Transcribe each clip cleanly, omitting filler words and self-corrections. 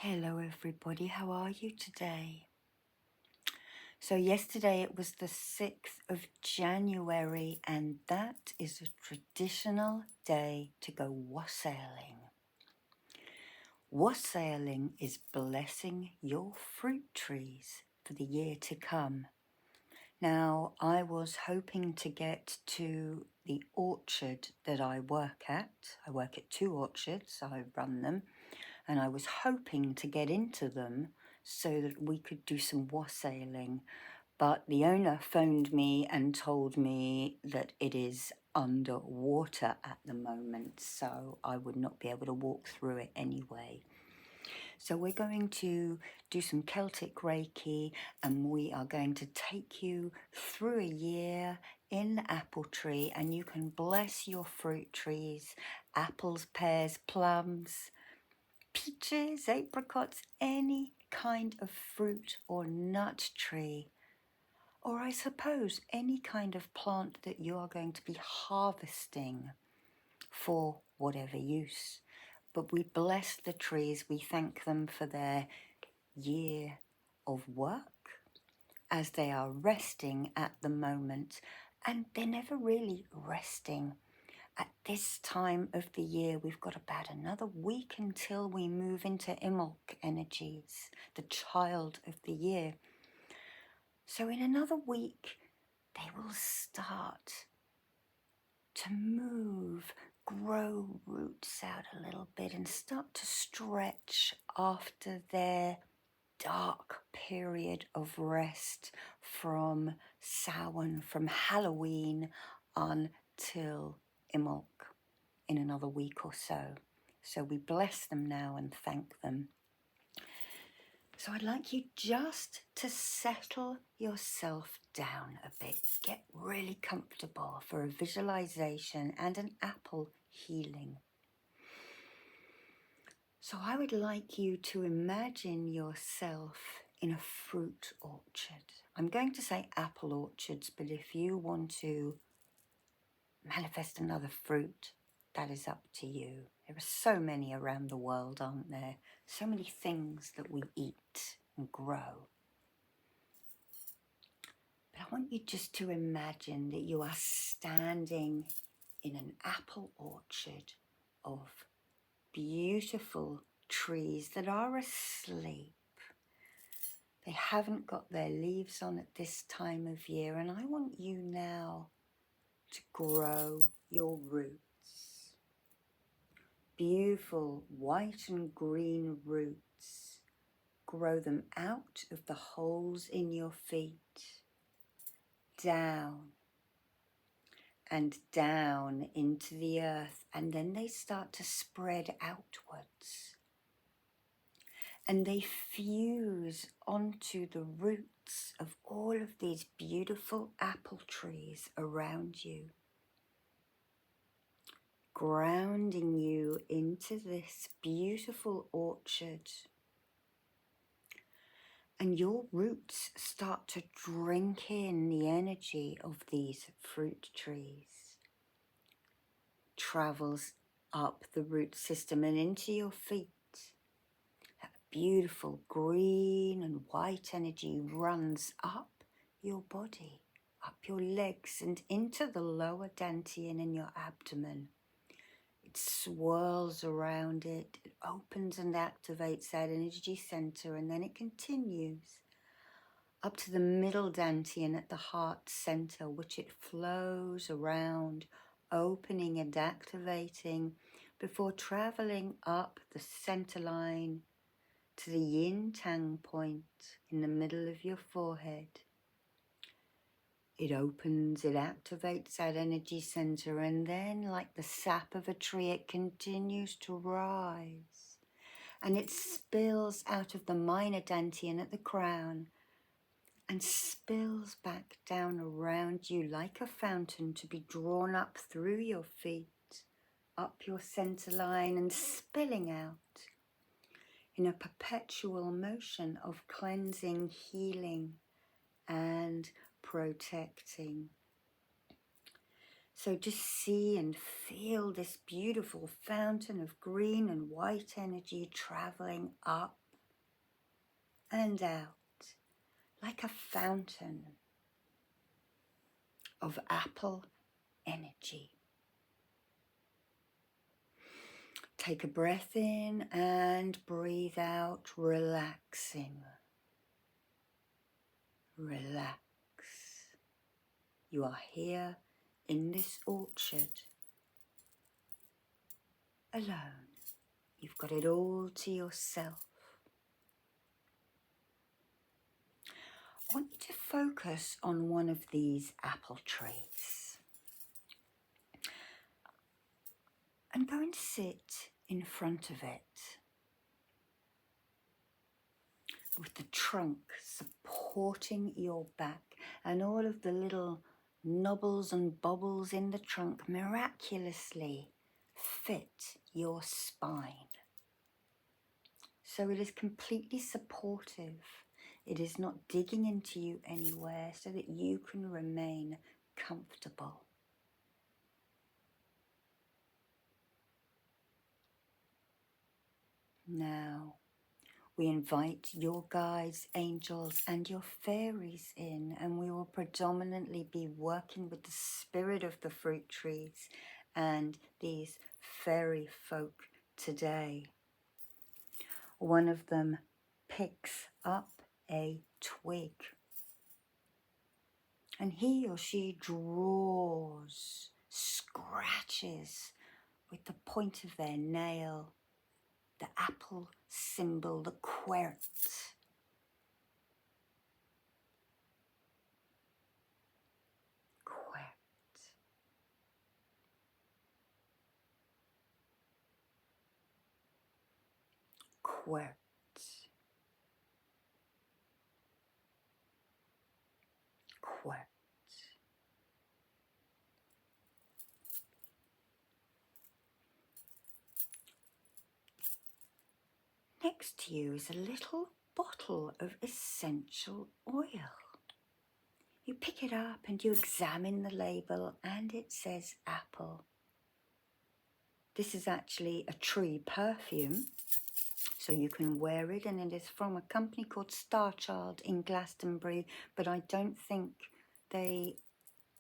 Hello everybody, how are you today? So yesterday it was the 6th of January and that is a traditional day to go wassailing. Wassailing is blessing your fruit trees for the year to come. Now I was hoping to get to the orchard that I work at. I work at 2 orchards, I run them. And I was hoping to get into them so that we could do some wassailing, but the owner phoned me and told me that it is underwater at the moment, so I would not be able to walk through it anyway. So we're going to do some Celtic Reiki and we are going to take you through a year in the apple tree, and you can bless your fruit trees, apples, pears, plums, peaches, apricots, any kind of fruit or nut tree, or I suppose any kind of plant that you are going to be harvesting for whatever use. But we bless the trees, we thank them for their year of work as they are resting at the moment, and they're never really resting. At this time of the year, we've got about another week until we move into Imbolc energies, the child of the year. So in another week, they will start to move, grow roots out a little bit and start to stretch after their dark period of rest from Samhain, from Halloween until Imbolc in another week or so. So we bless them now and thank them. So I'd like you just to settle yourself down a bit. Get really comfortable for a visualization and an apple healing. So I would like you to imagine yourself in a fruit orchard. I'm going to say apple orchards, but if you want to manifest another fruit, that is up to you. There are so many around the world, aren't there? So many things that we eat and grow. But I want you just to imagine that you are standing in an apple orchard of beautiful trees that are asleep. They haven't got their leaves on at this time of year, and I want you now to grow your roots. Beautiful white and green roots. Grow them out of the holes in your feet, down and down into the earth, and then they start to spread outwards. And they fuse onto the roots of all of these beautiful apple trees around you, grounding you into this beautiful orchard. And your roots start to drink in the energy of these fruit trees. Travels up the root system and into your feet. That beautiful green and white energy runs up your body, up your legs and into the lower dantian in your abdomen. It swirls around it, it opens and activates that energy center, and then it continues up to the middle dantian at the heart center, which it flows around, opening and activating before traveling up the center line to the yin tang point in the middle of your forehead. It opens, it activates that energy center, and then like the sap of a tree, it continues to rise. And it spills out of the minor dantian at the crown and spills back down around you like a fountain to be drawn up through your feet, up your center line and spilling out in a perpetual motion of cleansing, healing and protecting. So just see and feel this beautiful fountain of green and white energy traveling up and out like a fountain of apple energy. Take a breath in and breathe out, relaxing. Relax. You are here in this orchard alone. You've got it all to yourself. I want you to focus on one of these apple trees and go and sit in front of it with the trunk supporting your back and all of the little knobbles and bobbles in the trunk miraculously fit your spine. So it is completely supportive. It is not digging into you anywhere so that you can remain comfortable. Now, we invite your guides, angels, and your fairies in, and we will predominantly be working with the spirit of the fruit trees and these fairy folk today. One of them picks up a twig, and he or she draws, scratches with the point of their nail the apple symbol, the quert. Quert. Quert. Quert. Next to you is a little bottle of essential oil. You pick it up and you examine the label and it says apple. This is actually a tree perfume, so you can wear it, and it is from a company called Starchild in Glastonbury, but I don't think they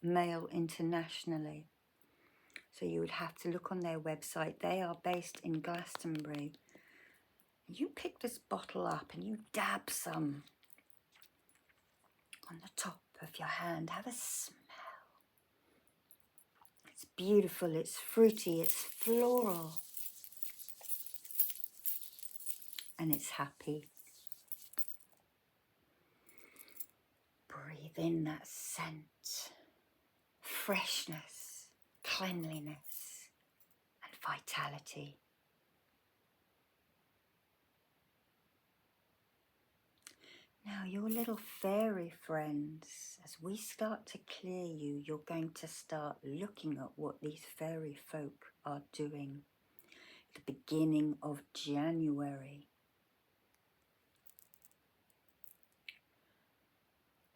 mail internationally. So you would have to look on their website. They are based in Glastonbury. You pick this bottle up and you dab some on the top of your hand. Have a smell. It's beautiful, it's fruity, it's floral, and it's happy. Breathe in that scent, freshness, cleanliness, and vitality. Now, your little fairy friends, as we start to clear you, you're going to start looking at what these fairy folk are doing at the beginning of January.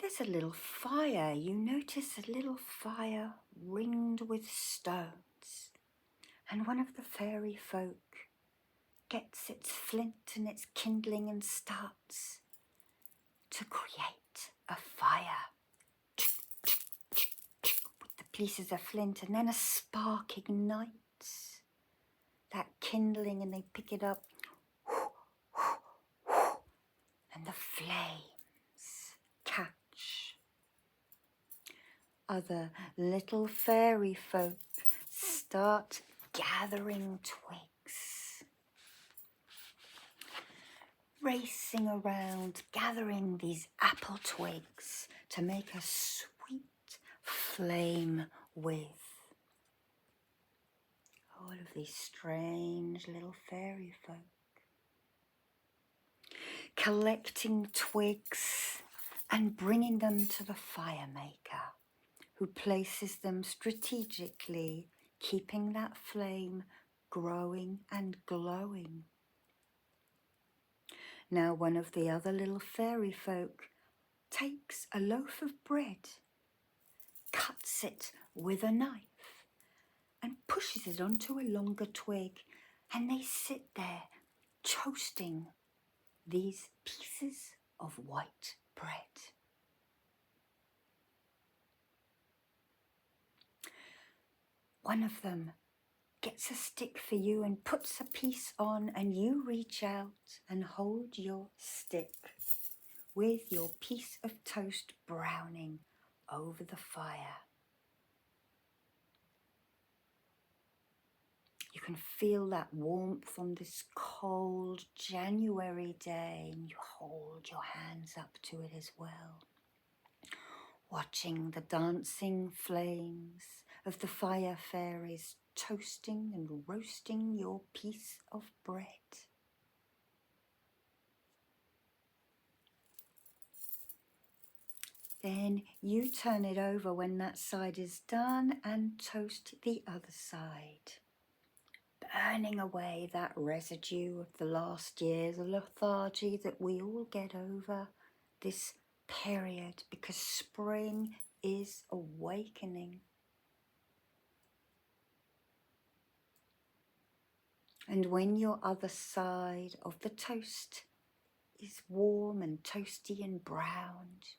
There's a little fire. You notice a little fire ringed with stones, and one of the fairy folk gets its flint and its kindling and starts to create a fire with the pieces of flint, and then a spark ignites that kindling and they pick it up and the flames catch. Other little fairy folk start gathering twigs, racing around, gathering these apple twigs to make a sweet flame with. All of these strange little fairy folk collecting twigs and bringing them to the fire maker, who places them strategically, keeping that flame growing and glowing. Now one of the other little fairy folk takes a loaf of bread, cuts it with a knife, and pushes it onto a longer twig, and they sit there toasting these pieces of white bread. One of them gets a stick for you and puts a piece on, and you reach out and hold your stick with your piece of toast browning over the fire. You can feel that warmth on this cold January day, and you hold your hands up to it as well, watching the dancing flames of the fire fairies toasting and roasting your piece of bread. Then you turn it over when that side is done and toast the other side, burning away that residue of the last year's lethargy that we all get over this period, because spring is awakening. And when your other side of the toast is warm and toasty and browned,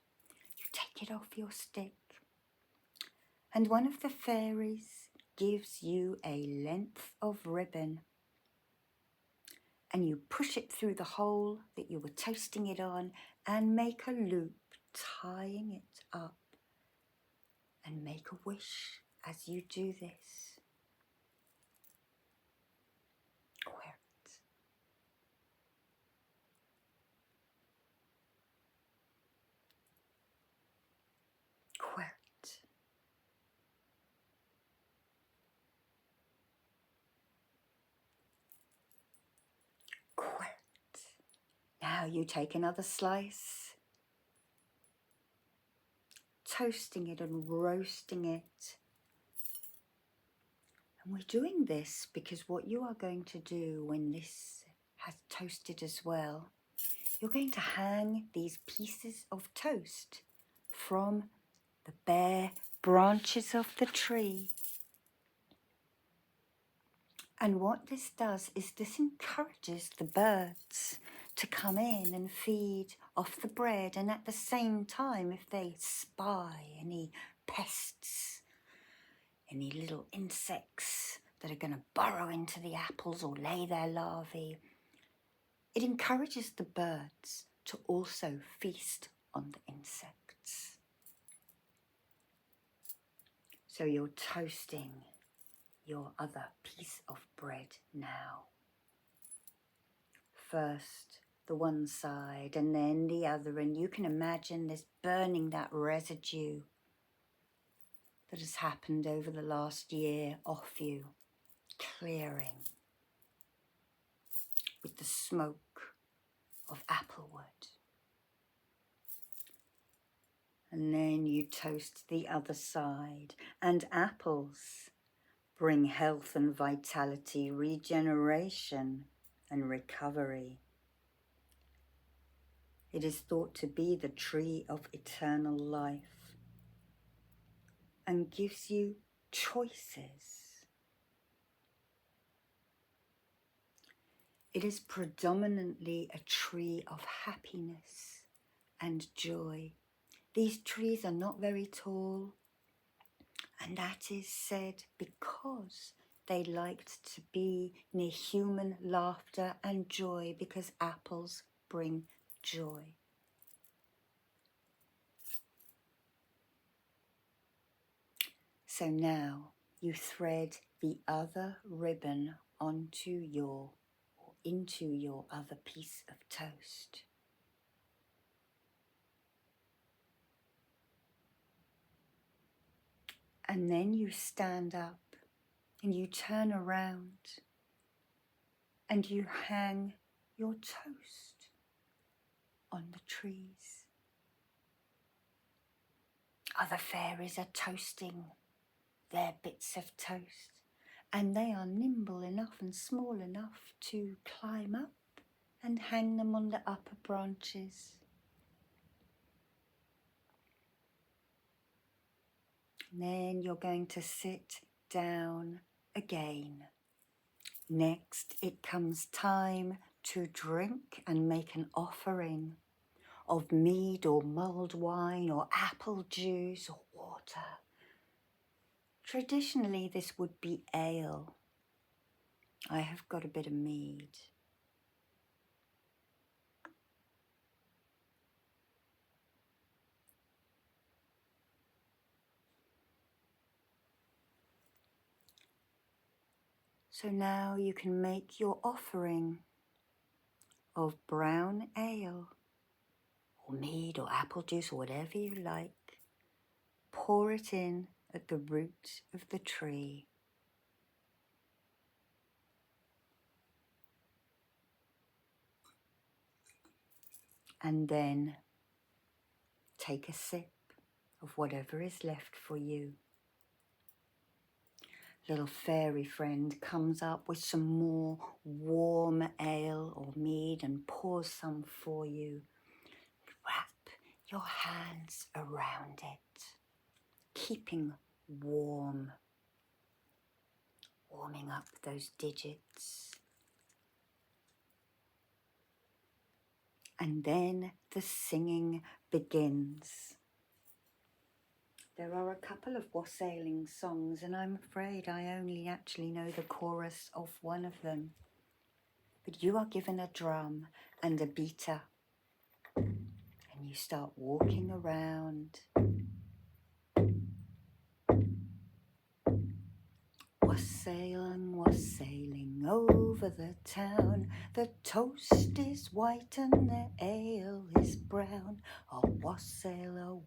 you take it off your stick, and one of the fairies gives you a length of ribbon, and you push it through the hole that you were toasting it on and make a loop, tying it up, and make a wish as you do this. Quirt. Quirt. Quirt. Now you take another slice, toasting it and roasting it. And we're doing this because what you are going to do when this has toasted as well, you're going to hang these pieces of toast from the bare branches of the tree. And what this does is this encourages the birds to come in and feed off the bread, and at the same time, if they spy any pests, any little insects that are going to burrow into the apples or lay their larvae, it encourages the birds to also feast on the insects. So you're toasting your other piece of bread now. First the one side and then the other, and you can imagine this burning that residue that has happened over the last year off you, clearing with the smoke of applewood. And then you toast the other side, and apples bring health and vitality, regeneration and recovery. It is thought to be the tree of eternal life and gives you choices. It is predominantly a tree of happiness and joy. These trees are not very tall, and that is said because they liked to be near human laughter and joy, because apples bring joy. So now you thread the other ribbon into your other piece of toast. And then you stand up and you turn around and you hang your toast on the trees. Other fairies are toasting their bits of toast, and they are nimble enough and small enough to climb up and hang them on the upper branches. And then you're going to sit down again. Next, it comes time to drink and make an offering of mead or mulled wine or apple juice or water. Traditionally, this would be ale. I have got a bit of mead. So now you can make your offering of brown ale or mead or apple juice or whatever you like. Pour it in at the root of the tree. And then take a sip of whatever is left for you. Little fairy friend comes up with some more warm ale or mead and pours some for you. Wrap your hands around it, keeping warm, warming up those digits. And then the singing begins. There are a couple of wassailing songs, and I'm afraid I only actually know the chorus of one of them. But you are given a drum and a beater, and you start walking around. Wassailing, wassailing over the town. The toast is white and the ale is brown. A wassail all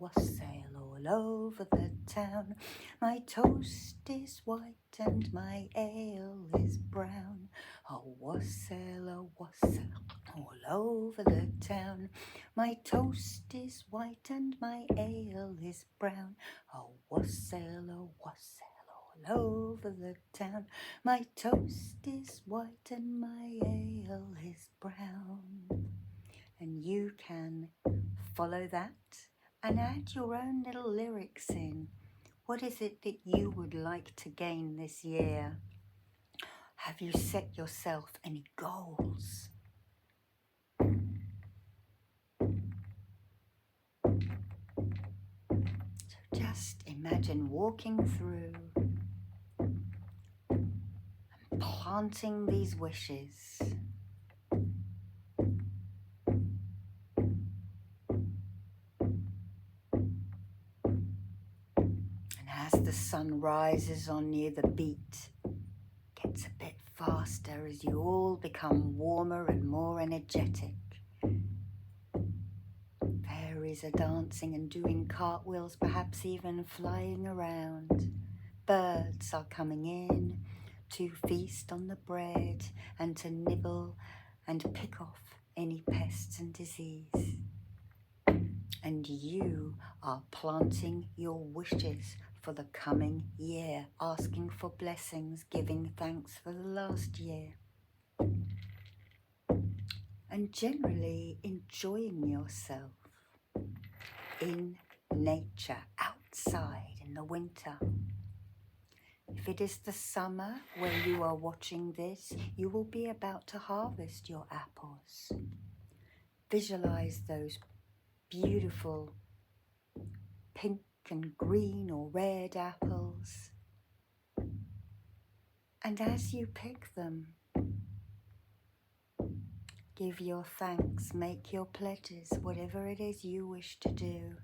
over the town. My toast is white and my ale is brown. A wassail all over the town. My toast is white and my ale is brown. A wassail all over the town. My toast is white and my ale is brown. And you can follow that and add your own little lyrics in. What is it that you would like to gain this year? Have you set yourself any goals? So just imagine walking through and planting these wishes. As the sun rises on you, the beat gets a bit faster as you all become warmer and more energetic. Fairies are dancing and doing cartwheels, perhaps even flying around. Birds are coming in to feast on the bread and to nibble and pick off any pests and disease. And you are planting your wishes for the coming year, asking for blessings, giving thanks for the last year, and generally enjoying yourself in nature, outside in the winter. If it is the summer where you are watching this, you will be about to harvest your apples. Visualize those beautiful pink and green or red apples. And as you pick them, give your thanks, make your pledges, whatever it is you wish to do,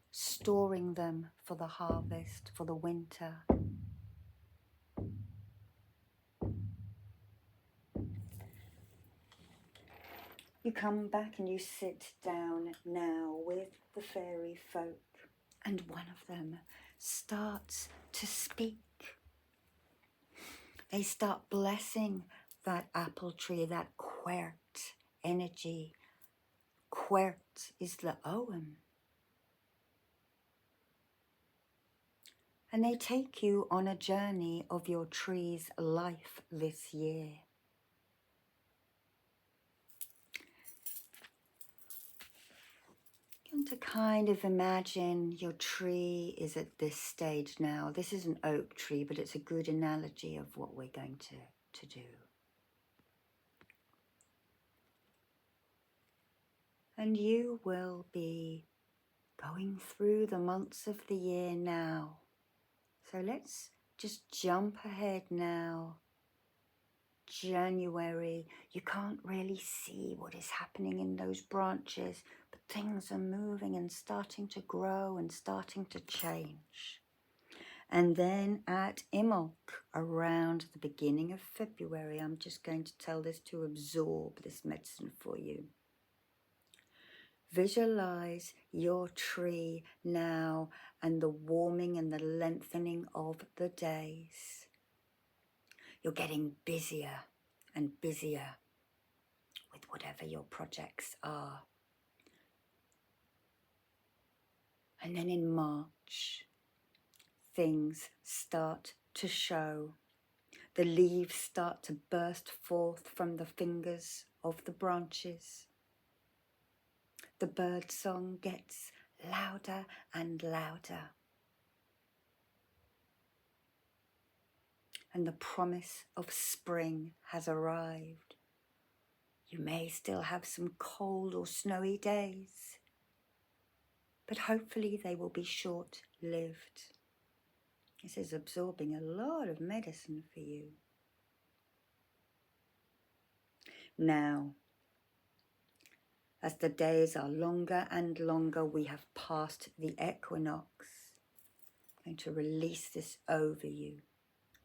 storing them for the harvest, for the winter. You come back and you sit down now with the fairy folk, and one of them starts to speak. They start blessing that apple tree, that quert energy. Quert is the Owen. And they take you on a journey of your tree's life this year. And to kind of imagine your tree is at this stage now. This is an oak tree, but it's a good analogy of what we're going to do. And you will be going through the months of the year now. So let's just jump ahead now. January, you can't really see what is happening in those branches, but things are moving and starting to grow and starting to change. And then at Imbolc, around the beginning of February, I'm just going to tell this to absorb this medicine for you. Visualize your tree now and the warming and the lengthening of the days. You're getting busier and busier with whatever your projects are. And then in March, things start to show. The leaves start to burst forth from the fingers of the branches. The bird song gets louder and louder. And the promise of spring has arrived. You may still have some cold or snowy days, but hopefully they will be short-lived. This is absorbing a lot of medicine for you. Now, as the days are longer and longer, we have passed the equinox. I'm going to release this over you.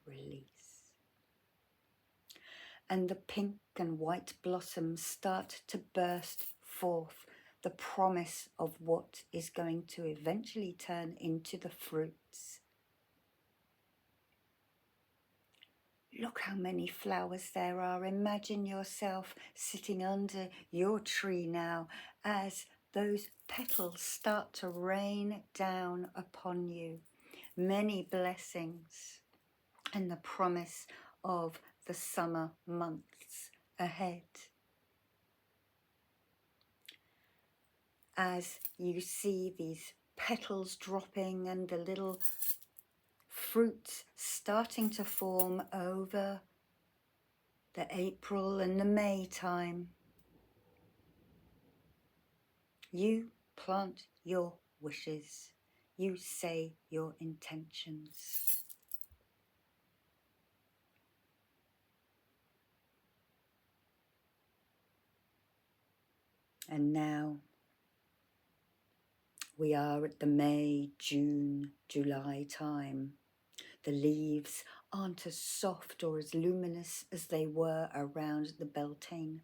Release. And the pink and white blossoms start to burst forth, the promise of what is going to eventually turn into the fruits. Look how many flowers there are. Imagine yourself sitting under your tree now as those petals start to rain down upon you. Many blessings and the promise of the summer months ahead. As you see these petals dropping and the little fruits starting to form over the April and the May time, you plant your wishes, you say your intentions. And now we are at the May, June, July time. The leaves aren't as soft or as luminous as they were around the Beltane.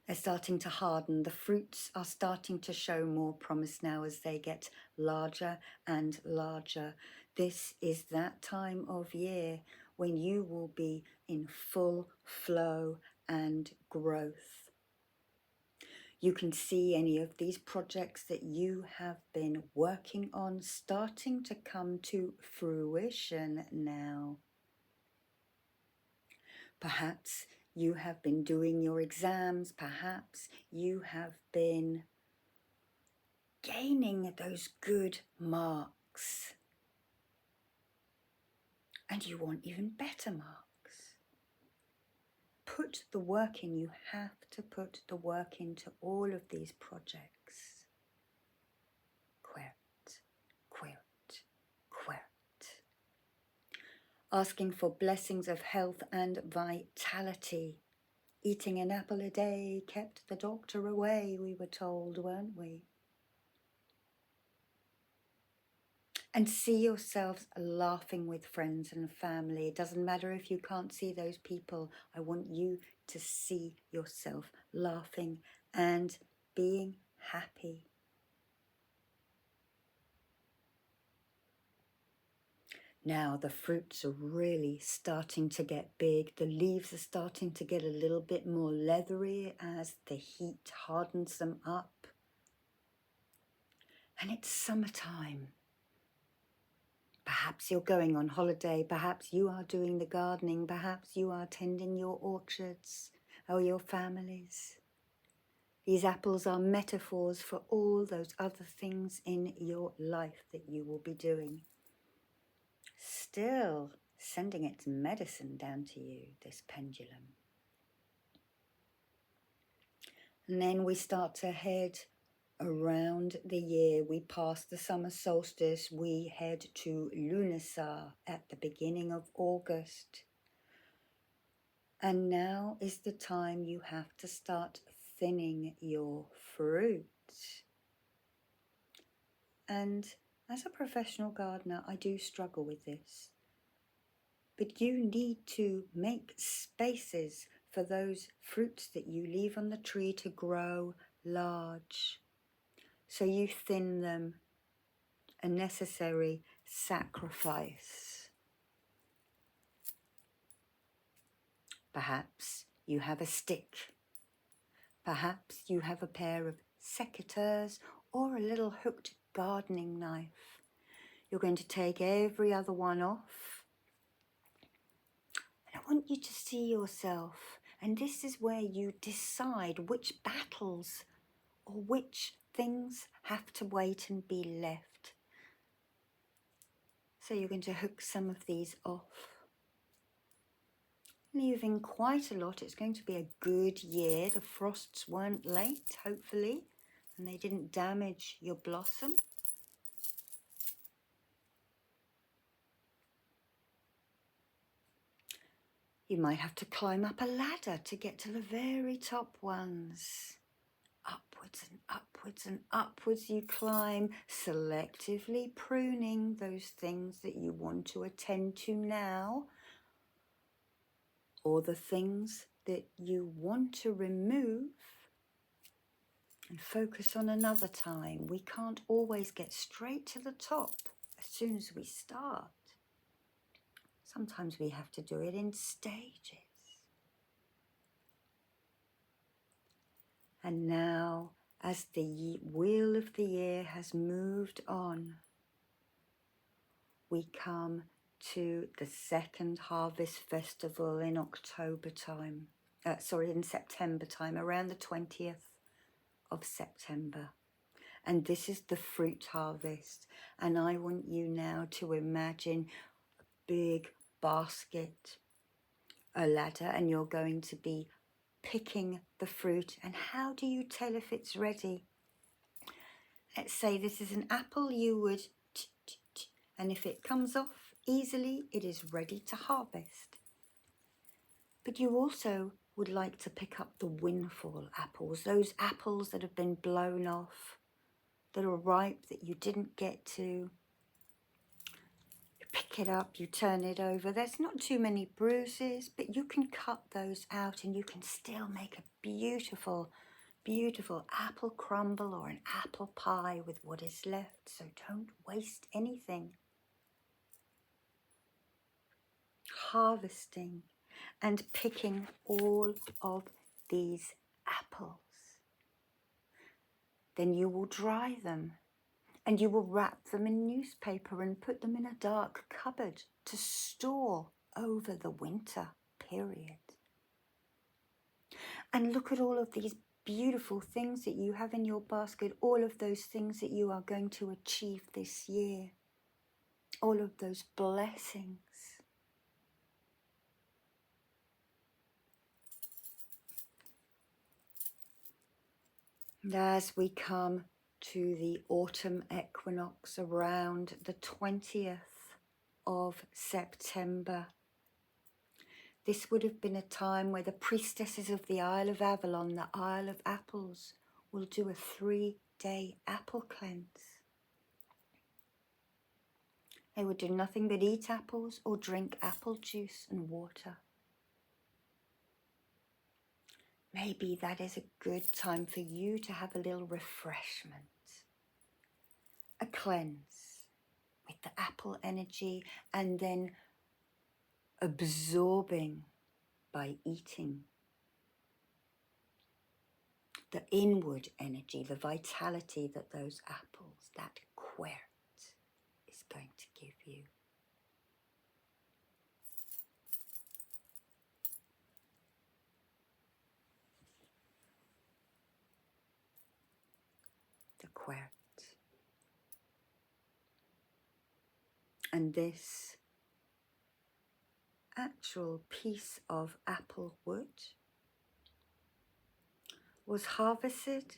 They're starting to harden. The fruits are starting to show more promise now as they get larger and larger. This is that time of year when you will be in full flow and growth. You can see any of these projects that you have been working on starting to come to fruition now. Perhaps you have been doing your exams, perhaps you have been gaining those good marks and you want even better marks. Put the work in. You have to put the work into all of these projects. Quirt, quirt, quirt. Asking for blessings of health and vitality. Eating an apple a day kept the doctor away, we were told, weren't we? And see yourselves laughing with friends and family. It doesn't matter if you can't see those people. I want you to see yourself laughing and being happy. Now the fruits are really starting to get big. The leaves are starting to get a little bit more leathery as the heat hardens them up. And it's summertime. Perhaps you're going on holiday, perhaps you are doing the gardening, perhaps you are tending your orchards or your families. These apples are metaphors for all those other things in your life that you will be doing. Still sending its medicine down to you, this pendulum. And then we start to head around the year. We pass the summer solstice. We head to Lunasa at the beginning of August. And now is the time you have to start thinning your fruit. And as a professional gardener, I do struggle with this. But you need to make spaces for those fruits that you leave on the tree to grow large. So you thin them, a necessary sacrifice. Perhaps you have a stick. Perhaps you have a pair of secateurs or a little hooked gardening knife. You're going to take every other one off. And I want you to see yourself, and this is where you decide which battles or which things have to wait and be left. So you're going to hook some of these off, leaving quite a lot. It's going to be a good year. The frosts weren't late, hopefully, and they didn't damage your blossom. You might have to climb up a ladder to get to the very top ones. Upwards and upwards and upwards you climb, selectively pruning those things that you want to attend to now, or the things that you want to remove and focus on another time. We can't always get straight to the top as soon as we start. Sometimes we have to do it in stages. And now, as the wheel of the year has moved on, we come to the second harvest festival in in September time, around the 20th of September. And this is the fruit harvest. And I want you now to imagine a big basket, a ladder, and you're going to be picking the fruit. And how do you tell if it's ready? Let's say this is an apple, you would and if it comes off easily, it is ready to harvest. But you also would like to pick up the windfall apples, those apples that have been blown off, that are ripe, that you didn't get to. You pick it up, you turn it over. There's not too many bruises, but you can cut those out and you can still make a beautiful, beautiful apple crumble or an apple pie with what is left. So don't waste anything. Harvesting and picking all of these apples. Then you will dry them and you will wrap them in newspaper and put them in a dark cupboard to store over the winter period. And look at all of these beautiful things that you have in your basket, all of those things that you are going to achieve this year, all of those blessings. And as we come to the autumn equinox around the 20th of September, this would have been a time where the priestesses of the Isle of Avalon, the Isle of Apples, will do a 3-day apple cleanse. They would do nothing but eat apples or drink apple juice and water. Maybe that is a good time for you to have a little refreshment, a cleanse with the apple energy, and then absorbing by eating the inward energy, the vitality that those apples, that quert, is going to give you. The quert. And this actual piece of apple wood was harvested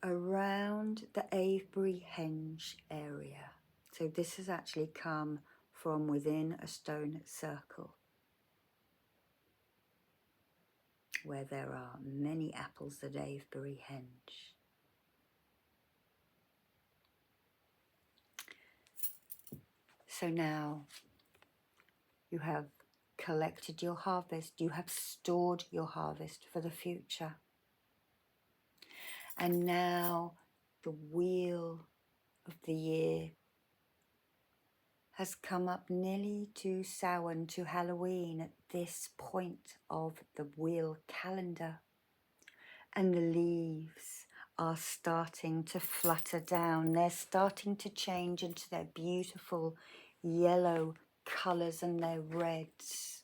around the Avebury Henge area. So this has actually come from within a stone circle where there are many apples at Avebury Henge. So now you have collected your harvest, you have stored your harvest for the future. And now the wheel of the year has come up nearly to Samhain, to Halloween at this point of the wheel calendar. And the leaves are starting to flutter down. They're starting to change into their beautiful yellow colours and their reds.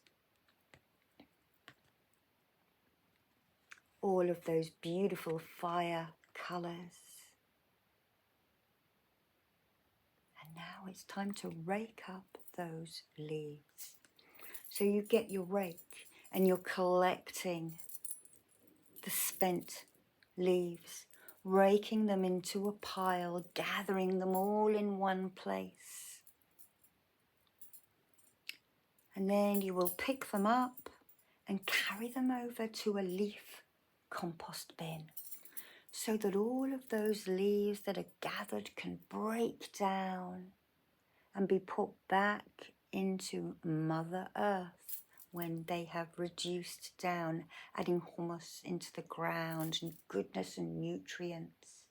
All of those beautiful fire colours. And now it's time to rake up those leaves. So you get your rake and you're collecting the spent leaves, raking them into a pile, gathering them all in one place. And then you will pick them up and carry them over to a leaf compost bin so that all of those leaves that are gathered can break down and be put back into Mother Earth when they have reduced down, adding humus into the ground and goodness and nutrients.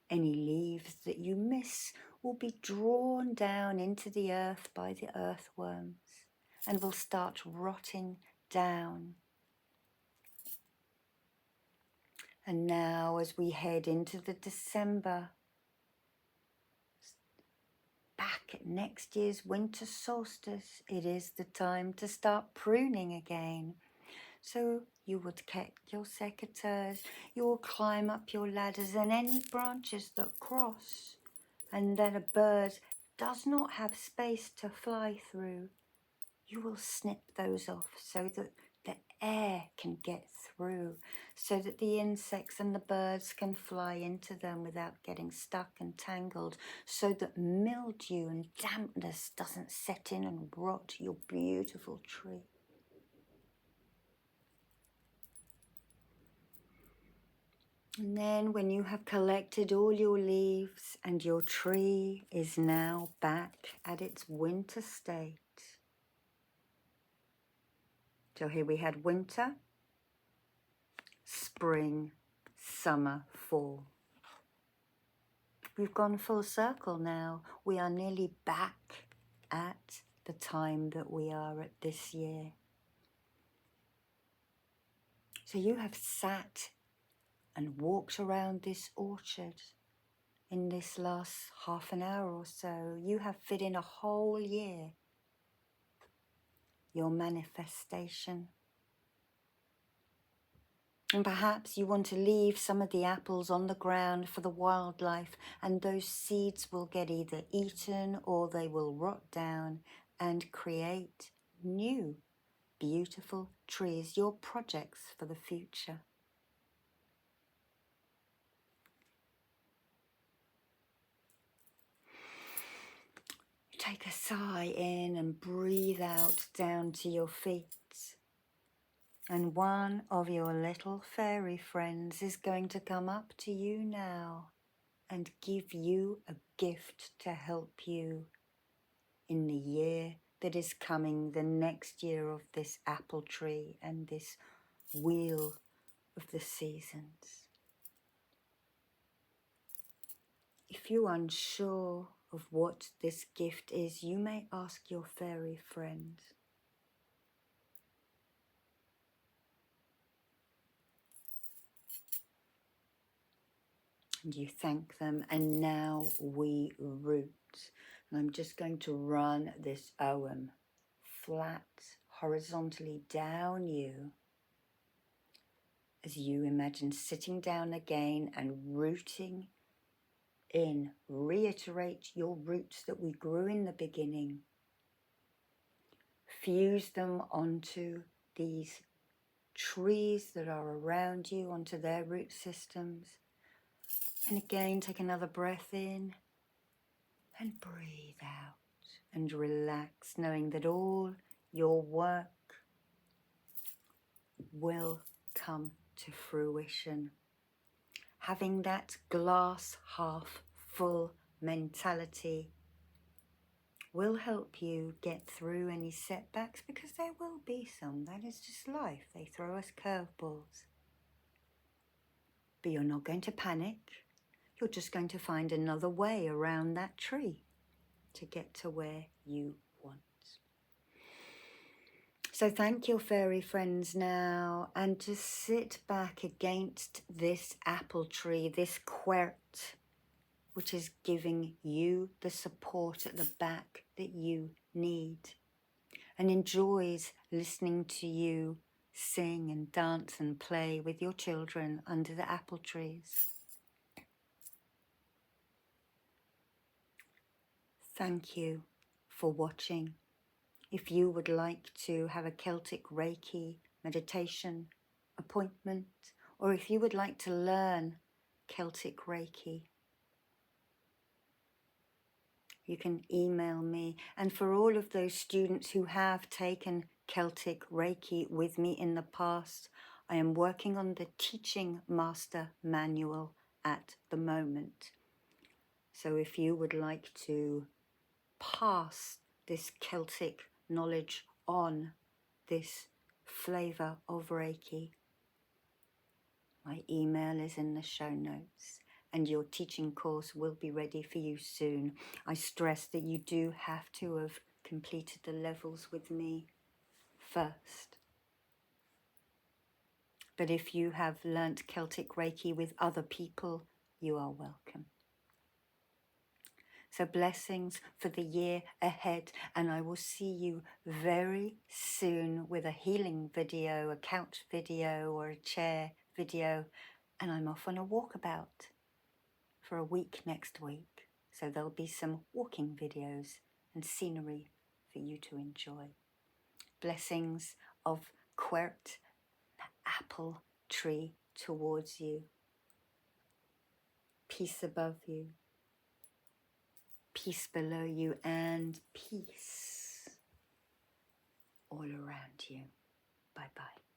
Any leaves that you miss will be drawn down into the earth by the earthworms and will start rotting down. And now as we head into the December, back at next year's winter solstice, it is the time to start pruning again. So you would cut your secateurs, you will climb up your ladders and any branches that cross and that a bird does not have space to fly through, you will snip those off so that the air can get through, so that the insects and the birds can fly into them without getting stuck and tangled, so that mildew and dampness doesn't set in and rot your beautiful tree. And then when you have collected all your leaves and your tree is now back at its winter state. So here we had winter, spring, summer, fall. We've gone full circle now. We are nearly back at the time that we are at this year. So you have sat and walked around this orchard in this last half an hour or so. You have fit in a whole year. Your manifestation. And perhaps you want to leave some of the apples on the ground for the wildlife, and those seeds will get either eaten or they will rot down and create new beautiful trees, your projects for the future. Take a sigh in and breathe out down to your feet. And one of your little fairy friends is going to come up to you now and give you a gift to help you in the year that is coming, the next year of this apple tree and this wheel of the seasons. If you're unsure of what this gift is, you may ask your fairy friend. And you thank them, and now we root. And I'm just going to run this ogham flat, horizontally down you, as you imagine sitting down again and rooting in. Reiterate your roots that we grew in the beginning. Fuse them onto these trees that are around you onto their root systems. And again, take another breath in and breathe out and relax, knowing that all your work will come to fruition. Having that glass half full mentality will help you get through any setbacks, because there will be some. That is just life. They throw us curveballs. But you're not going to panic. You're just going to find another way around that tree to get to where you want. So thank your fairy friends now, and just sit back against this apple tree, this quirt, which is giving you the support at the back that you need, and enjoys listening to you sing and dance and play with your children under the apple trees. Thank you for watching. If you would like to have a Celtic Reiki meditation appointment, or if you would like to learn Celtic Reiki, you can email me. And for all of those students who have taken Celtic Reiki with me in the past, I am working on the Teaching Master Manual at the moment. So if you would like to pass this Celtic knowledge on, this flavour of Reiki, my email is in the show notes, and your teaching course will be ready for you soon. I stress that you do have to have completed the levels with me first. But if you have learnt Celtic Reiki with other people, you are welcome. So blessings for the year ahead, and I will see you very soon with a healing video, a couch video or a chair video, and I'm off on a walkabout for a week next week. So there'll be some walking videos and scenery for you to enjoy. Blessings of quirt, apple tree towards you. Peace above you. Peace below you, and peace all around you. Bye-bye.